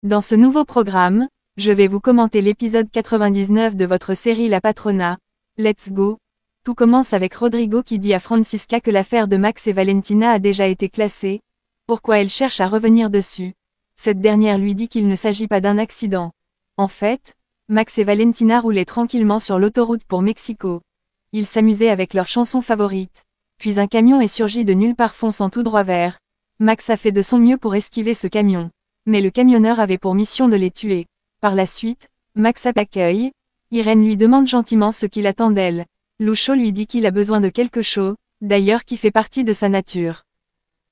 Dans ce nouveau programme, je vais vous commenter l'épisode 99 de votre série La Patrona. Let's go! Tout commence avec Rodrigo qui dit à Francisca que l'affaire de Max et Valentina a déjà été classée. Pourquoi elle cherche à revenir dessus? Cette dernière lui dit qu'il ne s'agit pas d'un accident. En fait, Max et Valentina roulaient tranquillement sur l'autoroute pour Mexico. Ils s'amusaient avec leur chanson favorite. Puis un camion est surgi de nulle part fonçant tout droit vers. Max a fait de son mieux pour esquiver ce camion. Mais le camionneur avait pour mission de les tuer. Par la suite, Max l'accueille. Irène lui demande gentiment ce qu'il attend d'elle. Lucho lui dit qu'il a besoin de quelque chose, d'ailleurs qui fait partie de sa nature.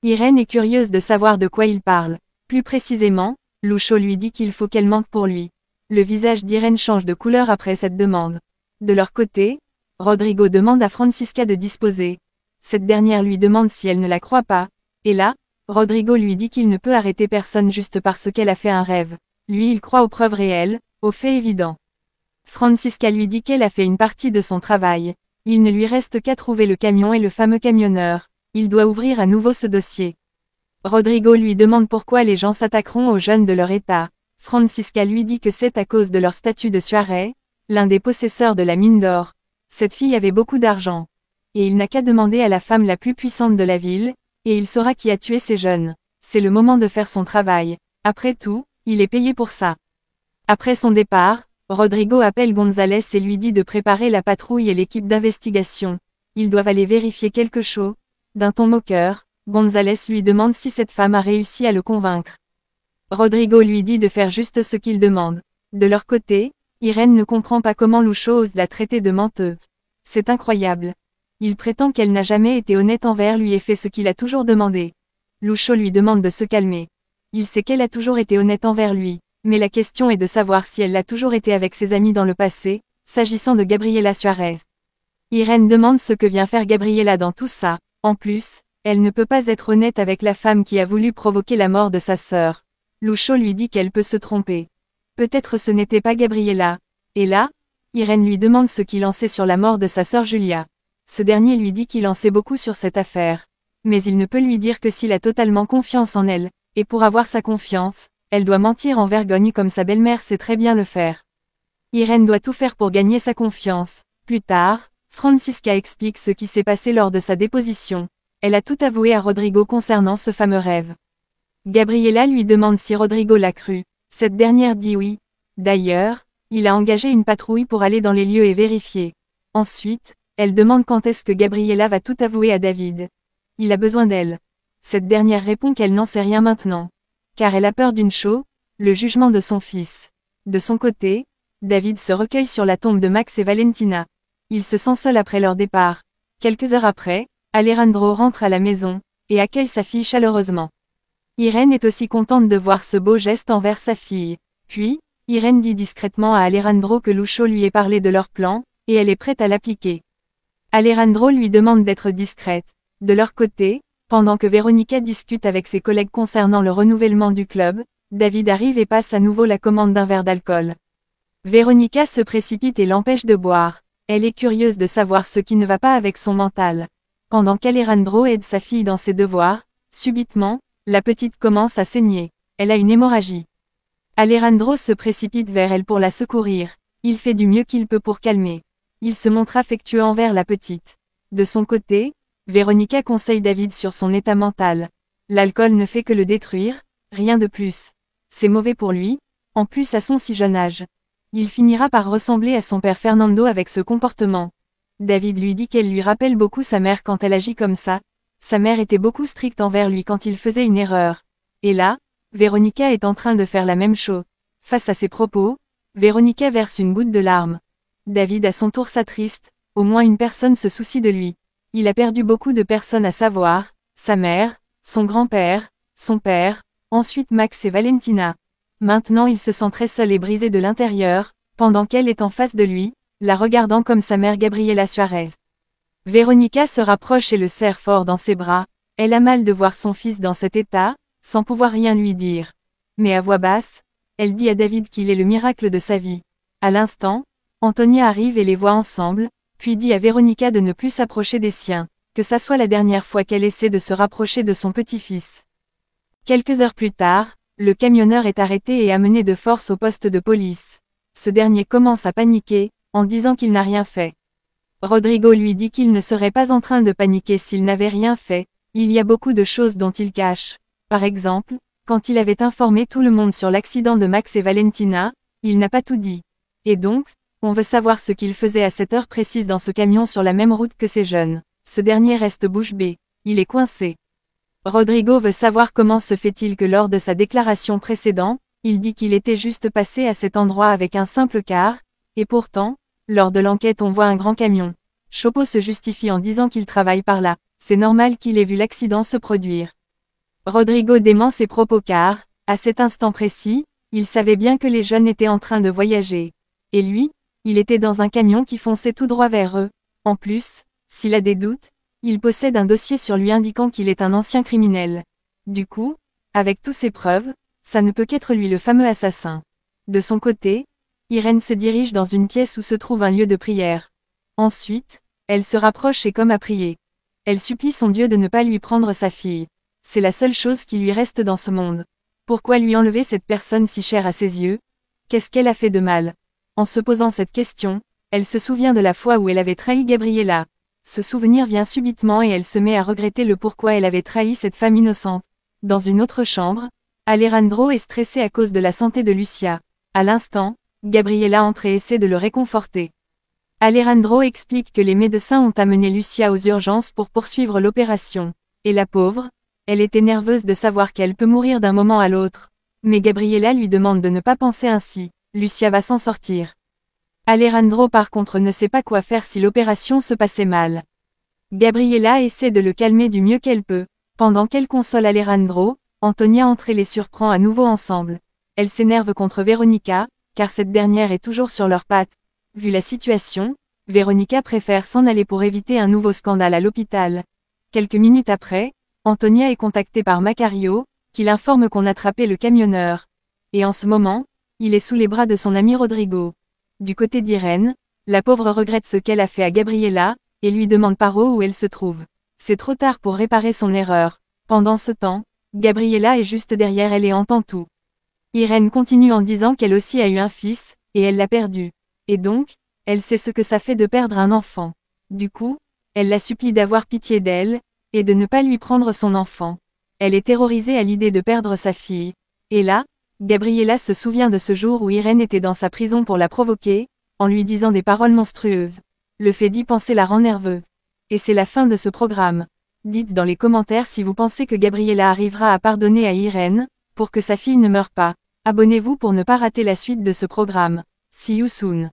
Irène est curieuse de savoir de quoi il parle. Plus précisément, Lucho lui dit qu'il faut qu'elle mente pour lui. Le visage d'Irène change de couleur après cette demande. De leur côté, Rodrigo demande à Francisca de disposer. Cette dernière lui demande si elle ne la croit pas. Et là, Rodrigo lui dit qu'il ne peut arrêter personne juste parce qu'elle a fait un rêve. Lui il croit aux preuves réelles, aux faits évidents. Francisca lui dit qu'elle a fait une partie de son travail. Il ne lui reste qu'à trouver le camion et le fameux camionneur. Il doit ouvrir à nouveau ce dossier. Rodrigo lui demande pourquoi les gens s'attaqueront aux jeunes de leur état. Francisca lui dit que c'est à cause de leur statut de Suarez, l'un des possesseurs de la mine d'or. Cette fille avait beaucoup d'argent. Et il n'a qu'à demander à la femme la plus puissante de la ville, et il saura qui a tué ces jeunes. C'est le moment de faire son travail. Après tout, il est payé pour ça. Après son départ, Rodrigo appelle González et lui dit de préparer la patrouille et l'équipe d'investigation. Ils doivent aller vérifier quelque chose. D'un ton moqueur, González lui demande si cette femme a réussi à le convaincre. Rodrigo lui dit de faire juste ce qu'il demande. De leur côté, Irène ne comprend pas comment Lucho ose la traiter de menteuse. C'est incroyable. Il prétend qu'elle n'a jamais été honnête envers lui et fait ce qu'il a toujours demandé. Lucho lui demande de se calmer. Il sait qu'elle a toujours été honnête envers lui, mais la question est de savoir si elle l'a toujours été avec ses amis dans le passé, s'agissant de Gabriela Suarez. Irène demande ce que vient faire Gabriela dans tout ça. En plus, elle ne peut pas être honnête avec la femme qui a voulu provoquer la mort de sa sœur. Lucho lui dit qu'elle peut se tromper. Peut-être ce n'était pas Gabriela. Et là, Irène lui demande ce qu'il en sait sur la mort de sa sœur Julia. Ce dernier lui dit qu'il en sait beaucoup sur cette affaire. Mais il ne peut lui dire que s'il a totalement confiance en elle, et pour avoir sa confiance, elle doit mentir en vergogne comme sa belle-mère sait très bien le faire. Irène doit tout faire pour gagner sa confiance. Plus tard, Francisca explique ce qui s'est passé lors de sa déposition. Elle a tout avoué à Rodrigo concernant ce fameux rêve. Gabriela lui demande si Rodrigo l'a cru. Cette dernière dit oui. D'ailleurs, il a engagé une patrouille pour aller dans les lieux et vérifier. Ensuite, elle demande quand est-ce que Gabriela va tout avouer à David. Il a besoin d'elle. Cette dernière répond qu'elle n'en sait rien maintenant. Car elle a peur d'une chose, le jugement de son fils. De son côté, David se recueille sur la tombe de Max et Valentina. Il se sent seul après leur départ. Quelques heures après, Alejandro rentre à la maison, et accueille sa fille chaleureusement. Irène est aussi contente de voir ce beau geste envers sa fille. Puis, Irène dit discrètement à Alejandro que Lucho lui ait parlé de leur plan, et elle est prête à l'appliquer. Alejandro lui demande d'être discrète. De leur côté, pendant que Veronica discute avec ses collègues concernant le renouvellement du club, David arrive et passe à nouveau la commande d'un verre d'alcool. Veronica se précipite et l'empêche de boire. Elle est curieuse de savoir ce qui ne va pas avec son mental. Pendant qu'Alejandro aide sa fille dans ses devoirs, subitement, la petite commence à saigner. Elle a une hémorragie. Alejandro se précipite vers elle pour la secourir. Il fait du mieux qu'il peut pour calmer. Il se montre affectueux envers la petite. De son côté, Veronica conseille David sur son état mental. L'alcool ne fait que le détruire, rien de plus. C'est mauvais pour lui, en plus à son si jeune âge. Il finira par ressembler à son père Fernando avec ce comportement. David lui dit qu'elle lui rappelle beaucoup sa mère quand elle agit comme ça. Sa mère était beaucoup stricte envers lui quand il faisait une erreur. Et là, Veronica est en train de faire la même chose. Face à ses propos, Veronica verse une goutte de larmes. David à son tour s'attriste, au moins une personne se soucie de lui. Il a perdu beaucoup de personnes à savoir, sa mère, son grand-père, son père, ensuite Max et Valentina. Maintenant il se sent très seul et brisé de l'intérieur, pendant qu'elle est en face de lui, la regardant comme sa mère Gabriela Suarez. Veronica se rapproche et le serre fort dans ses bras. Elle a mal de voir son fils dans cet état, sans pouvoir rien lui dire. Mais à voix basse, elle dit à David qu'il est le miracle de sa vie. À l'instant, Antonia arrive et les voit ensemble, puis dit à Veronica de ne plus s'approcher des siens, que ça soit la dernière fois qu'elle essaie de se rapprocher de son petit-fils. Quelques heures plus tard, Le camionneur est arrêté et amené de force au poste de police. Ce dernier commence à paniquer, en disant qu'il n'a rien fait. Rodrigo lui dit qu'il ne serait pas en train de paniquer s'il n'avait rien fait, il y a beaucoup de choses dont il cache. Par exemple, quand il avait informé tout le monde sur l'accident de Max et Valentina, il n'a pas tout dit. Et donc, on veut savoir ce qu'il faisait à cette heure précise dans ce camion sur la même route que ces jeunes. Ce dernier reste bouche bée. Il est coincé. Rodrigo veut savoir comment se fait-il que lors de sa déclaration précédente, il dit qu'il était juste passé à cet endroit avec un simple car, et pourtant, lors de l'enquête on voit un grand camion. Chopo se justifie en disant qu'il travaille par là, c'est normal qu'il ait vu l'accident se produire. Rodrigo dément ses propos car, à cet instant précis, il savait bien que les jeunes étaient en train de voyager. Et lui, il était dans un camion qui fonçait tout droit vers eux. En plus, s'il a des doutes, il possède un dossier sur lui indiquant qu'il est un ancien criminel. Du coup, avec toutes ces preuves, ça ne peut qu'être lui le fameux assassin. De son côté, Irène se dirige dans une pièce où se trouve un lieu de prière. Ensuite, elle se rapproche et comme à prier. Elle supplie son Dieu de ne pas lui prendre sa fille. C'est la seule chose qui lui reste dans ce monde. Pourquoi lui enlever cette personne si chère à ses yeux? Qu'est-ce qu'elle a fait de mal? En se posant cette question, elle se souvient de la fois où elle avait trahi Gabriela. Ce souvenir vient subitement et elle se met à regretter le pourquoi elle avait trahi cette femme innocente. Dans une autre chambre, Alejandro est stressé à cause de la santé de Lucia. À l'instant, Gabriela entre et essaie de le réconforter. Alejandro explique que les médecins ont amené Lucia aux urgences pour poursuivre l'opération. Et la pauvre, elle était nerveuse de savoir qu'elle peut mourir d'un moment à l'autre. Mais Gabriela lui demande de ne pas penser ainsi, Lucia va s'en sortir. Alejandro par contre ne sait pas quoi faire si l'opération se passait mal. Gabriela essaie de le calmer du mieux qu'elle peut. Pendant qu'elle console Alejandro, Antonia entre et les surprend à nouveau ensemble. Elle s'énerve contre Veronica, car cette dernière est toujours sur leurs pattes. Vu la situation, Veronica préfère s'en aller pour éviter un nouveau scandale à l'hôpital. Quelques minutes après, Antonia est contactée par Macario, qui l'informe qu'on a attrapé le camionneur. Et en ce moment, il est sous les bras de son ami Rodrigo. Du côté d'Irène, la pauvre regrette ce qu'elle a fait à Gabriela, et lui demande Paro où elle se trouve. C'est trop tard pour réparer son erreur. Pendant ce temps, Gabriela est juste derrière elle et entend tout. Irène continue en disant qu'elle aussi a eu un fils, et elle l'a perdu. Et donc, elle sait ce que ça fait de perdre un enfant. Du coup, elle la supplie d'avoir pitié d'elle, et de ne pas lui prendre son enfant. Elle est terrorisée à l'idée de perdre sa fille. Et là, Gabriela se souvient de ce jour où Irène était dans sa prison pour la provoquer, en lui disant des paroles monstrueuses. Le fait d'y penser la rend nerveux. Et c'est la fin de ce programme. Dites dans les commentaires si vous pensez que Gabriela arrivera à pardonner à Irène, pour que sa fille ne meure pas. Abonnez-vous pour ne pas rater la suite de ce programme. See you soon.